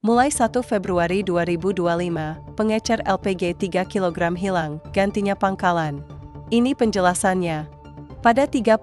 Mulai 1 Februari 2025, pengecer LPG 3 kg hilang, gantinya pangkalan. Ini penjelasannya. Pada 31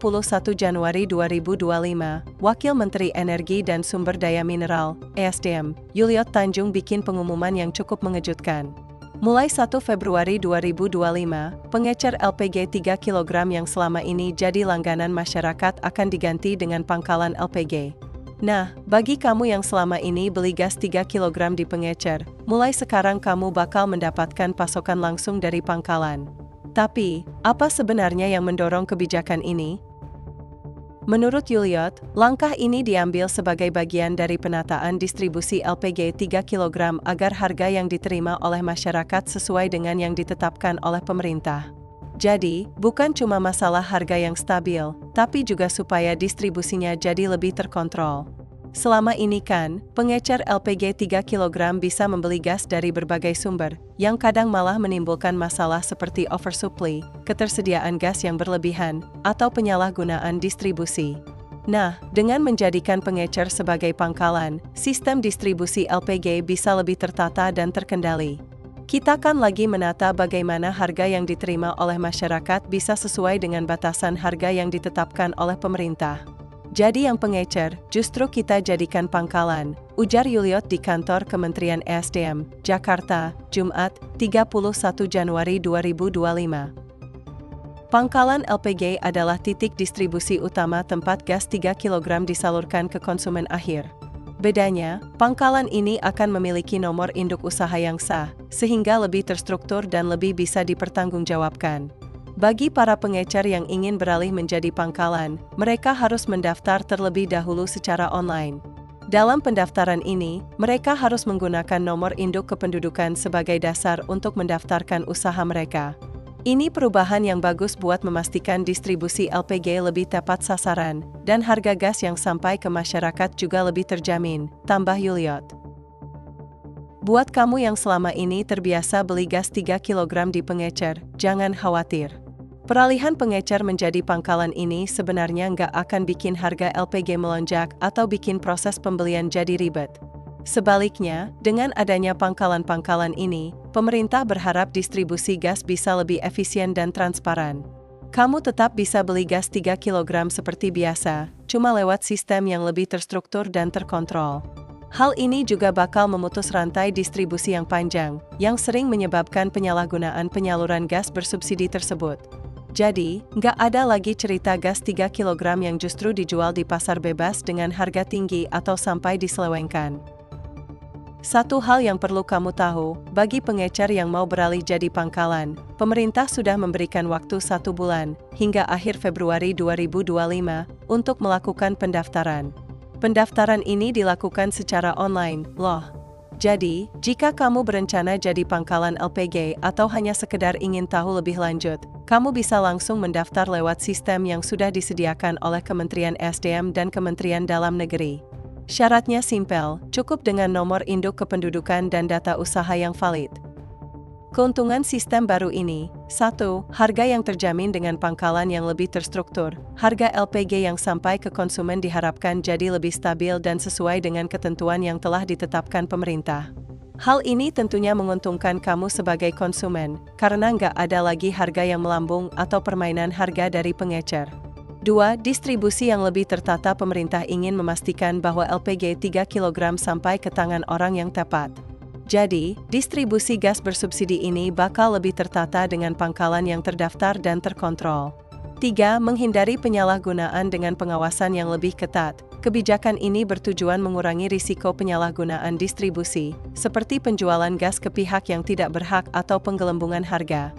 Januari 2025, Wakil Menteri Energi dan Sumber Daya Mineral, (ESDM), Yuliot Tanjung bikin pengumuman yang cukup mengejutkan. Mulai 1 Februari 2025, pengecer LPG 3 kg yang selama ini jadi langganan masyarakat akan diganti dengan pangkalan LPG. Nah, bagi kamu yang selama ini beli gas 3 kg di pengecer, mulai sekarang kamu bakal mendapatkan pasokan langsung dari pangkalan. Tapi, apa sebenarnya yang mendorong kebijakan ini? Menurut Yuliot, langkah ini diambil sebagai bagian dari penataan distribusi LPG 3 kg agar harga yang diterima oleh masyarakat sesuai dengan yang ditetapkan oleh pemerintah. Jadi, bukan cuma masalah harga yang stabil, tapi juga supaya distribusinya jadi lebih terkontrol. Selama ini kan, pengecer LPG 3 kg bisa membeli gas dari berbagai sumber, yang kadang malah menimbulkan masalah seperti oversupply, ketersediaan gas yang berlebihan, atau penyalahgunaan distribusi. Nah, dengan menjadikan pengecer sebagai pangkalan, sistem distribusi LPG bisa lebih tertata dan terkendali. Kita kan lagi menata bagaimana harga yang diterima oleh masyarakat bisa sesuai dengan batasan harga yang ditetapkan oleh pemerintah. Jadi yang pengecer, justru kita jadikan pangkalan, ujar Yuliot di kantor Kementerian ESDM, Jakarta, Jumat, 31 Januari 2025. Pangkalan LPG adalah titik distribusi utama tempat gas 3 kg disalurkan ke konsumen akhir. Bedanya, pangkalan ini akan memiliki nomor induk usaha yang sah, sehingga lebih terstruktur dan lebih bisa dipertanggungjawabkan. Bagi para pengecer yang ingin beralih menjadi pangkalan, mereka harus mendaftar terlebih dahulu secara online. Dalam pendaftaran ini, mereka harus menggunakan nomor induk kependudukan sebagai dasar untuk mendaftarkan usaha mereka. Ini perubahan yang bagus buat memastikan distribusi LPG lebih tepat sasaran, dan harga gas yang sampai ke masyarakat juga lebih terjamin, tambah Yuliot. Buat kamu yang selama ini terbiasa beli gas 3 kg di pengecer, jangan khawatir. Peralihan pengecer menjadi pangkalan ini sebenarnya nggak akan bikin harga LPG melonjak atau bikin proses pembelian jadi ribet. Sebaliknya, dengan adanya pangkalan-pangkalan ini, pemerintah berharap distribusi gas bisa lebih efisien dan transparan. Kamu tetap bisa beli gas 3 kg seperti biasa, cuma lewat sistem yang lebih terstruktur dan terkontrol. Hal ini juga bakal memutus rantai distribusi yang panjang, yang sering menyebabkan penyalahgunaan penyaluran gas bersubsidi tersebut. Jadi, nggak ada lagi cerita gas 3 kg yang justru dijual di pasar bebas dengan harga tinggi atau sampai diselewengkan. Satu hal yang perlu kamu tahu, bagi pengecer yang mau beralih jadi pangkalan, pemerintah sudah memberikan waktu 1 bulan, hingga akhir Februari 2025, untuk melakukan pendaftaran. Pendaftaran ini dilakukan secara online, loh. Jadi, jika kamu berencana jadi pangkalan LPG atau hanya sekedar ingin tahu lebih lanjut, kamu bisa langsung mendaftar lewat sistem yang sudah disediakan oleh Kementerian ESDM dan Kementerian Dalam Negeri. Syaratnya simpel, cukup dengan nomor induk kependudukan dan data usaha yang valid. Keuntungan sistem baru ini, 1. Harga yang terjamin dengan pangkalan yang lebih terstruktur. Harga LPG yang sampai ke konsumen diharapkan jadi lebih stabil dan sesuai dengan ketentuan yang telah ditetapkan pemerintah. Hal ini tentunya menguntungkan kamu sebagai konsumen, karena nggak ada lagi harga yang melambung atau permainan harga dari pengecer. 2. Distribusi yang lebih tertata. Pemerintah ingin memastikan bahwa LPG 3 kg sampai ke tangan orang yang tepat. Jadi, distribusi gas bersubsidi ini bakal lebih tertata dengan pangkalan yang terdaftar dan terkontrol. 3. Menghindari penyalahgunaan dengan pengawasan yang lebih ketat. Kebijakan ini bertujuan mengurangi risiko penyalahgunaan distribusi, seperti penjualan gas ke pihak yang tidak berhak atau penggelembungan harga.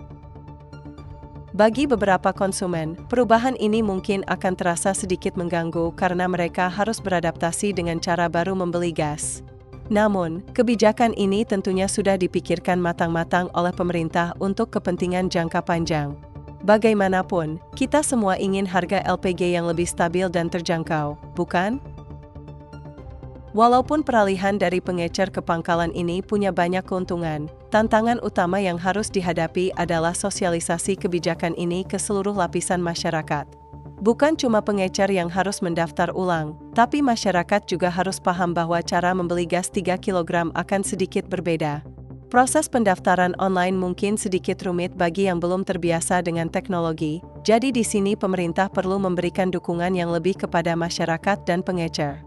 Bagi beberapa konsumen, perubahan ini mungkin akan terasa sedikit mengganggu karena mereka harus beradaptasi dengan cara baru membeli gas. Namun, kebijakan ini tentunya sudah dipikirkan matang-matang oleh pemerintah untuk kepentingan jangka panjang. Bagaimanapun, kita semua ingin harga LPG yang lebih stabil dan terjangkau, bukan? Walaupun peralihan dari pengecer ke pangkalan ini punya banyak keuntungan, tantangan utama yang harus dihadapi adalah sosialisasi kebijakan ini ke seluruh lapisan masyarakat. Bukan cuma pengecer yang harus mendaftar ulang, tapi masyarakat juga harus paham bahwa cara membeli gas 3 kg akan sedikit berbeda. Proses pendaftaran online mungkin sedikit rumit bagi yang belum terbiasa dengan teknologi, jadi di sini pemerintah perlu memberikan dukungan yang lebih kepada masyarakat dan pengecer.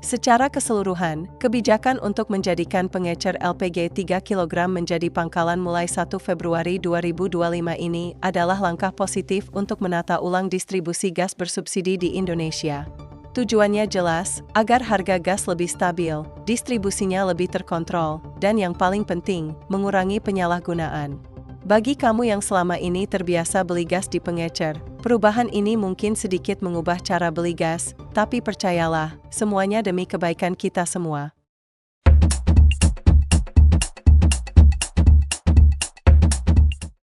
Secara keseluruhan, kebijakan untuk menjadikan pengecer LPG 3 kg menjadi pangkalan mulai 1 Februari 2025 ini adalah langkah positif untuk menata ulang distribusi gas bersubsidi di Indonesia. Tujuannya jelas, agar harga gas lebih stabil, distribusinya lebih terkontrol, dan yang paling penting, mengurangi penyalahgunaan. Bagi kamu yang selama ini terbiasa beli gas di pengecer, perubahan ini mungkin sedikit mengubah cara beli gas, tapi percayalah, semuanya demi kebaikan kita semua.